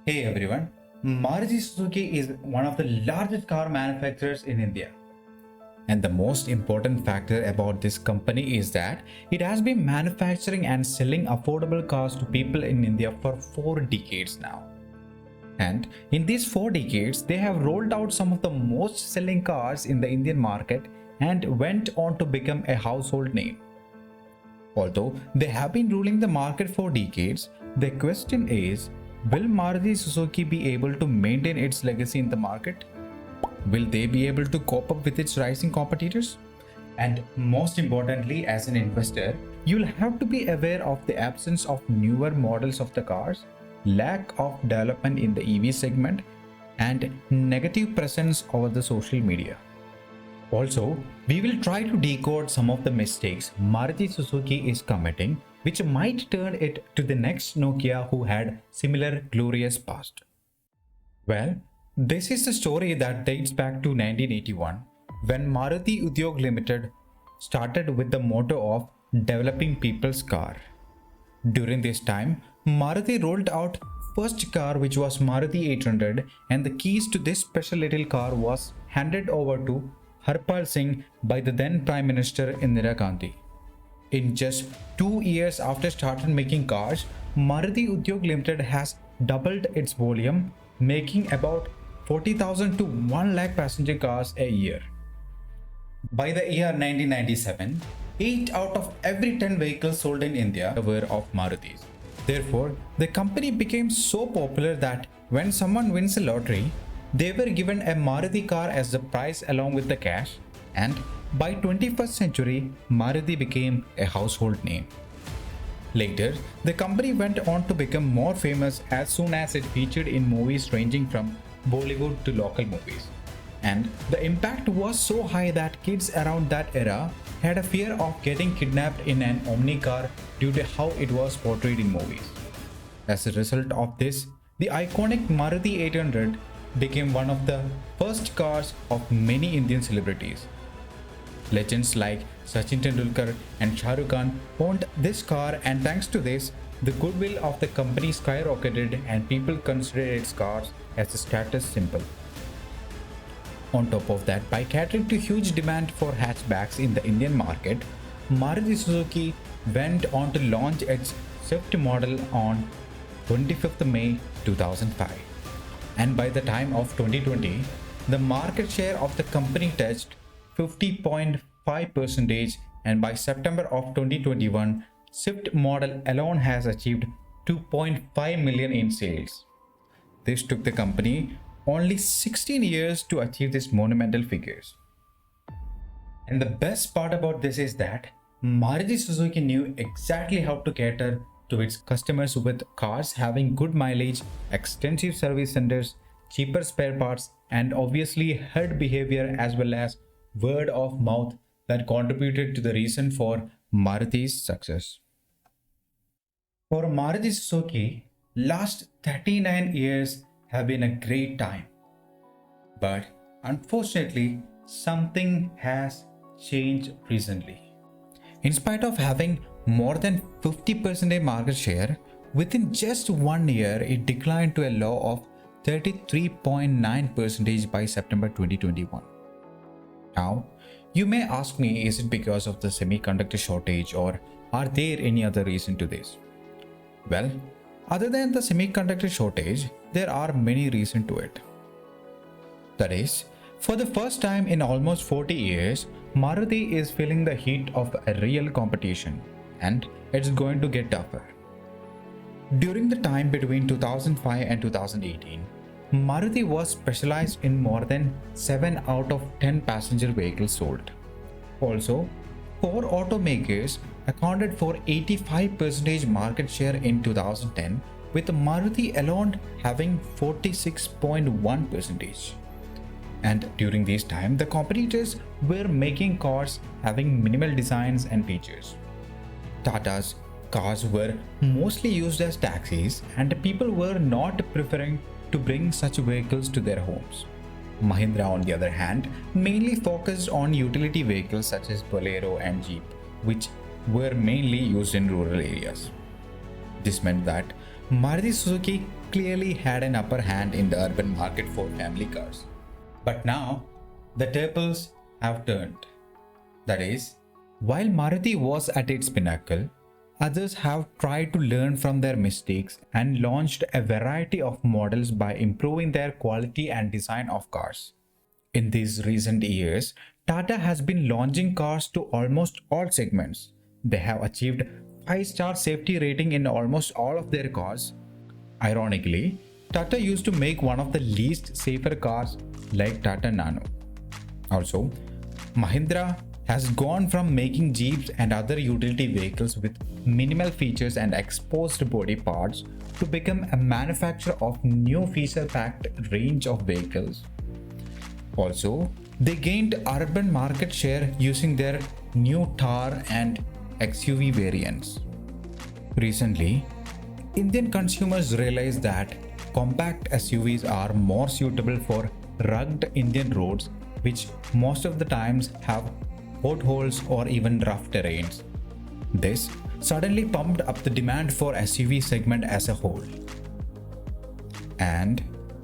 Hey everyone, Maruti Suzuki is one of the largest car manufacturers in India. And the most important factor about this company is that it has been manufacturing and selling affordable cars to people in India for 4 decades now. And in these 4 decades, they have rolled out some of the most selling cars in the Indian market and went on to become a household name. Although they have been ruling the market for decades, the question is, will Maruti Suzuki be able to maintain its legacy in the market? Will they be able to cope up with its rising competitors? And most importantly, as an investor, you'll have to be aware of the absence of newer models of the cars, lack of development in the EV segment, and negative presence over the social media. Also, we will try to decode some of the mistakes Maruti Suzuki is committing, which might turn it to the next Nokia who had similar glorious past. Well, this is the story that dates back to 1981 when Maruti Udyog Limited started with the motto of developing people's car. During this time, Maruti rolled out first car which was Maruti 800 and the keys to this special little car was handed over to Harpal Singh by the then Prime Minister Indira Gandhi. In just 2 years after started making cars, Maruti Udyog Limited has doubled its volume, making about 40,000 to 1 lakh passenger cars a year. By the year 1997, 8 out of every 10 vehicles sold in India were of Marutis. Therefore, the company became so popular that when someone wins a lottery, they were given a Maruti car as the prize along with the cash, and by 21st century, Maruti became a household name. Later, the company went on to become more famous as soon as it featured in movies ranging from Bollywood to local movies. And the impact was so high that kids around that era had a fear of getting kidnapped in an Omni car due to how it was portrayed in movies. As a result of this, the iconic Maruti 800 became one of the first cars of many Indian celebrities. Legends like Sachin Tendulkar and Shah Rukh Khan owned this car, and thanks to this, the goodwill of the company skyrocketed and people considered its cars as a status symbol. On top of that, by catering to huge demand for hatchbacks in the Indian market, Maruti Suzuki went on to launch its Swift model on 25th May 2005. And by the time of 2020, the market share of the company touched 50.5%, and by September of 2021, Swift model alone has achieved 2.5 million in sales. This took the company only 16 years to achieve these monumental figures. And the best part about this is that Maruti Suzuki knew exactly how to cater to its customers with cars having good mileage, extensive service centers, cheaper spare parts, and obviously herd behavior as well as word of mouth that contributed to the reason for Maruti's success. For Maruti Suzuki, last 39 years have been a great time. But unfortunately, something has changed recently. In spite of having more than 50% market share, within just 1 year, it declined to a low of 33.9% by September 2021. Now, you may ask me, is it because of the semiconductor shortage or are there any other reason to this? Well, other than the semiconductor shortage, there are many reasons to it. That is, for the first time in almost 40 years, Maruti is feeling the heat of a real competition, and it's going to get tougher. During the time between 2005 and 2018, Maruti was specialized in more than 7 out of 10 passenger vehicles sold. Also, 4 automakers accounted for 85% market share in 2010, with Maruti alone having 46.1%. And during this time, the competitors were making cars having minimal designs and features. Tata's cars were mostly used as taxis, and people were not preferring to bring such vehicles to their homes. Mahindra, on the other hand, mainly focused on utility vehicles such as Bolero and Jeep, which were mainly used in rural areas. This meant that Maruti Suzuki clearly had an upper hand in the urban market for family cars. But now, the tables have turned. That is, while Maruti was at its pinnacle, others have tried to learn from their mistakes and launched a variety of models by improving their quality and design of cars. In these recent years, Tata has been launching cars to almost all segments. They have achieved 5-star safety rating in almost all of their cars. Ironically, Tata used to make one of the least safer cars like Tata Nano. Also, Mahindra has gone from making Jeeps and other utility vehicles with minimal features and exposed body parts to become a manufacturer of new feature-packed range of vehicles. Also, they gained urban market share using their new Thar and XUV variants. Recently, Indian consumers realized that compact SUVs are more suitable for rugged Indian roads, which most of the times have potholes or even rough terrains. This suddenly pumped up the demand for SUV segment as a whole. And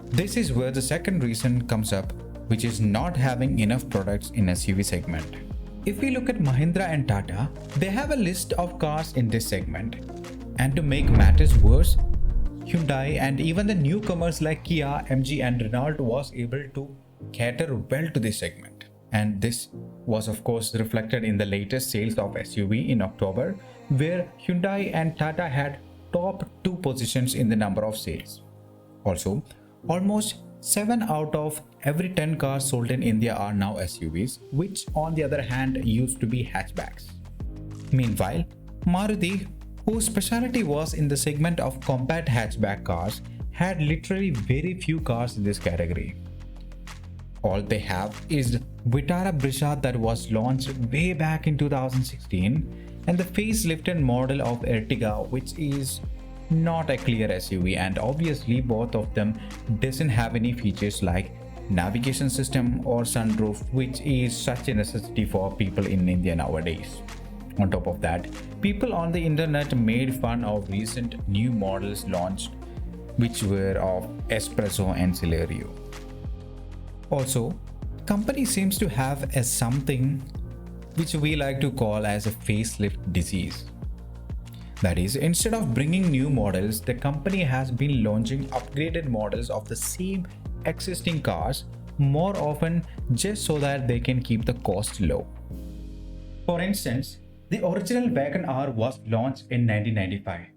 this is where the second reason comes up, which is not having enough products in SUV segment. If we look at Mahindra and Tata, they have a list of cars in this segment. And to make matters worse, Hyundai and even the newcomers like Kia, MG and Renault was able to cater well to this segment. And this was of course reflected in the latest sales of SUV in October, where Hyundai and Tata had top 2 positions in the number of sales. Also, almost 7 out of every 10 cars sold in India are now SUVs, which on the other hand used to be hatchbacks. Meanwhile, Maruti, whose specialty was in the segment of compact hatchback cars, had literally very few cars in this category. All they have is Vitara Brezza that was launched way back in 2016 and the facelifted model of Ertiga, which is not a clear SUV, and obviously both of them doesn't have any features like navigation system or sunroof, which is such a necessity for people in India nowadays. On top of that, people on the internet made fun of recent new models launched, which were of Espresso and Celerio. Also, company seems to have a something which we like to call as a facelift disease. That is, instead of bringing new models, the company has been launching upgraded models of the same existing cars more often just so that they can keep the cost low. For instance, the original Wagon R was launched in 1995,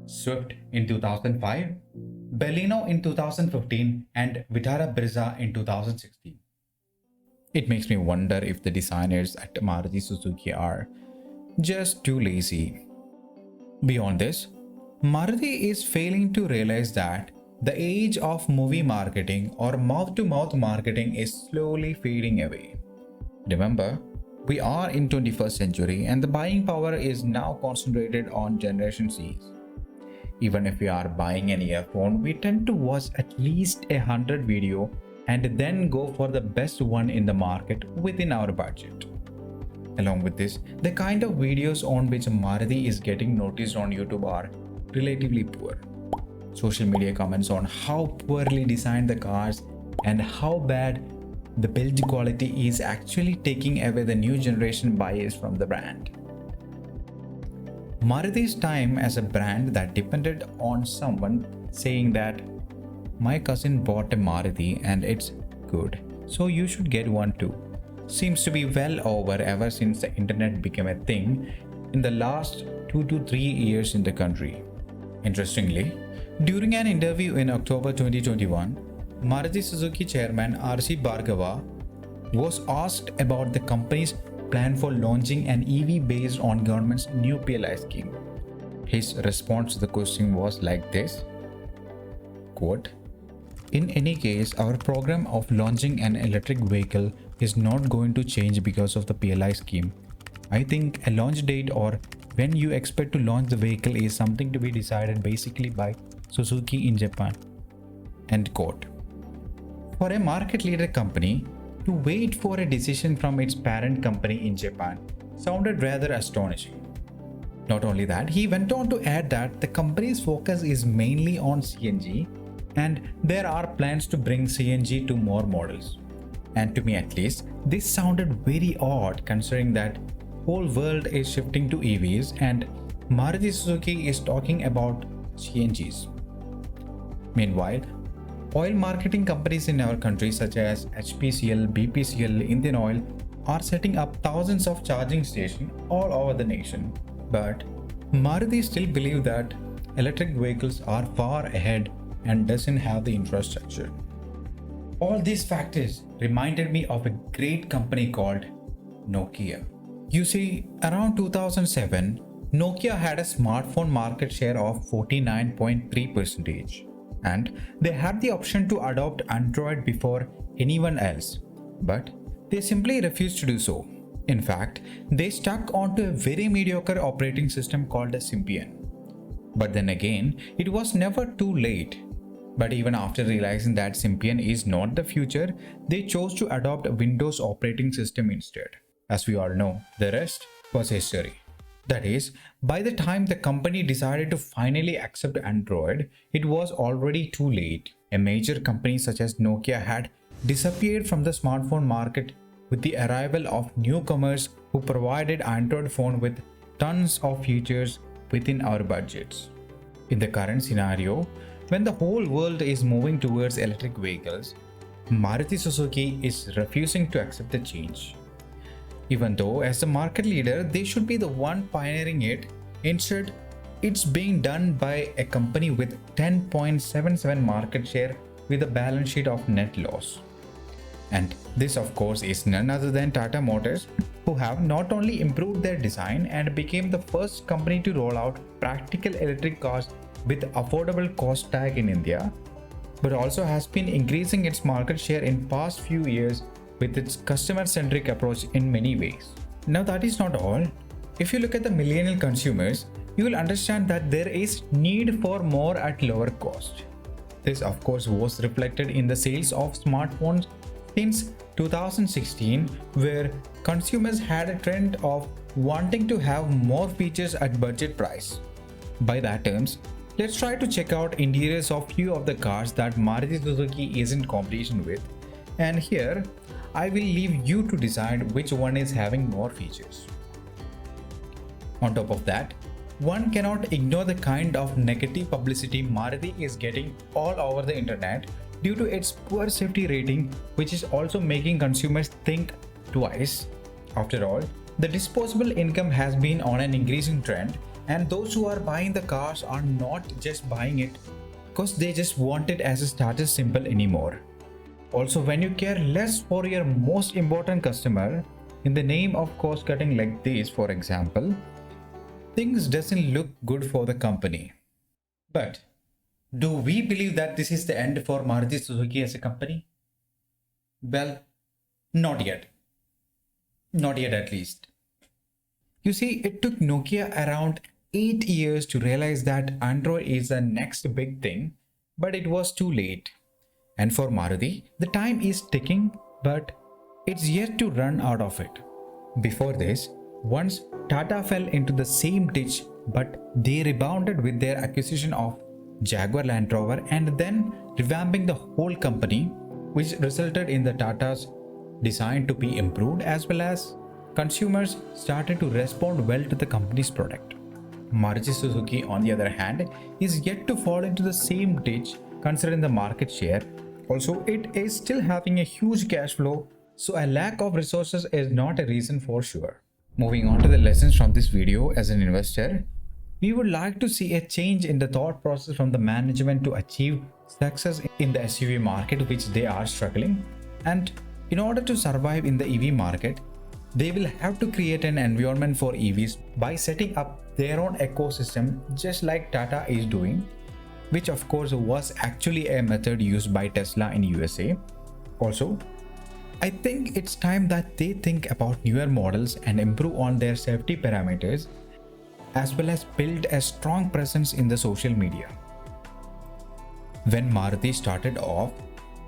Swift in 2005, Baleno in 2015 and Vitara Brezza in 2016. It makes me wonder if the designers at Maruti Suzuki are just too lazy. Beyond this, Maruti is failing to realize that the age of movie marketing or mouth-to-mouth marketing is slowly fading away. Remember, we are in 21st century and the buying power is now concentrated on Generation Z's. Even if we are buying an earphone, we tend to watch at least 100 videos and then go for the best one in the market within our budget. Along with this, the kind of videos on which Maruti is getting noticed on YouTube are relatively poor. Social media comments on how poorly designed the cars and how bad the build quality is actually taking away the new generation buyers from the brand. Maruti's time as a brand that depended on someone saying that my cousin bought a Maruti and it's good, so you should get one too, seems to be well over ever since the internet became a thing in the last 2 to 3 years in the country. Interestingly, during an interview in October 2021, Maruti Suzuki chairman R.C. Bhargava was asked about the company's plan for launching an EV based on government's new PLI scheme. His response to the question was like this, quote, "In any case, our program of launching an electric vehicle is not going to change because of the PLI scheme. I think a launch date or when you expect to launch the vehicle is something to be decided basically by Suzuki in Japan." End quote. For a market leader company to wait for a decision from its parent company in Japan sounded rather astonishing. Not only that, he went on to add that the company's focus is mainly on CNG and there are plans to bring CNG to more models. And to me at least, this sounded very odd considering that whole world is shifting to EVs and Maruti Suzuki is talking about CNGs. Meanwhile, oil marketing companies in our country such as HPCL, BPCL, Indian Oil are setting up thousands of charging stations all over the nation. But Maruti still believe that electric vehicles are far ahead and doesn't have the infrastructure. All these factors reminded me of a great company called Nokia. You see, around 2007, Nokia had a smartphone market share of 49.3%, and they had the option to adopt Android before anyone else, but they simply refused to do so. In fact, they stuck onto a very mediocre operating system called a Symbian. But then again, it was never too late. But even after realizing that Symbian is not the future, they chose to adopt a Windows operating system instead. As we all know, the rest was history. That is, by the time the company decided to finally accept Android, it was already too late. A major company such as Nokia had disappeared from the smartphone market with the arrival of newcomers who provided Android phone with tons of features within our budgets. In the current scenario, when the whole world is moving towards electric vehicles, Maruti Suzuki is refusing to accept the change. Even though as the market leader, they should be the one pioneering it, instead, it's being done by a company with 10.77 market share with a balance sheet of net loss. And this of course is none other than Tata Motors, who have not only improved their design and became the first company to roll out practical electric cars with affordable cost tag in India, but also has been increasing its market share in past few years with its customer-centric approach in many ways. Now that is not all. If you look at the millennial consumers, you will understand that there is need for more at lower cost. This of course was reflected in the sales of smartphones since 2016, where consumers had a trend of wanting to have more features at budget price. By that terms, let's try to check out interiors of few of the cars that Maruti Suzuki is in competition with, and here I will leave you to decide which one is having more features. On top of that, one cannot ignore the kind of negative publicity Maruti is getting all over the internet due to its poor safety rating, which is also making consumers think twice. After all, the disposable income has been on an increasing trend, and those who are buying the cars are not just buying it because they just want it as a status symbol anymore. Also, when you care less for your most important customer in the name of cost cutting like this, for example, things doesn't look good for the company. But do we believe that this is the end for Maruti Suzuki as a company? Well, not yet. Not yet at least. You see, it took Nokia around 8 years to realize that Android is the next big thing, but it was too late. And for Maruti, the time is ticking, but it's yet to run out of it. Before this, once Tata fell into the same ditch, but they rebounded with their acquisition of Jaguar Land Rover and then revamping the whole company, which resulted in the Tata's design to be improved as well as consumers started to respond well to the company's product. Maruti Suzuki, on the other hand, is yet to fall into the same ditch considering the market share. Also, it is still having a huge cash flow, so a lack of resources is not a reason for sure. Moving on to the lessons from this video, as an investor, we would like to see a change in the thought process from the management to achieve success in the SUV market, which they are struggling. And in order to survive in the EV market, they will have to create an environment for EVs by setting up their own ecosystem, just like Tata is doing, which of course was actually a method used by Tesla in USA. Also, I think it's time that they think about newer models and improve on their safety parameters, as well as build a strong presence in the social media. When Maruti started off,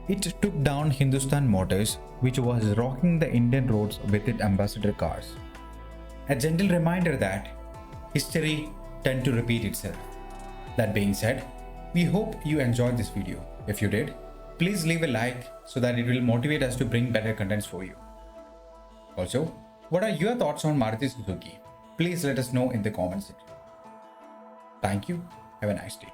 it took down Hindustan Motors, which was rocking the Indian roads with its ambassador cars. A gentle reminder that history tend to repeat itself. That being said, we hope you enjoyed this video. If you did, please leave a like so that it will motivate us to bring better contents for you. Also, what are your thoughts on Maruti Suzuki? Please let us know in the comments section. Thank you. Have a nice day.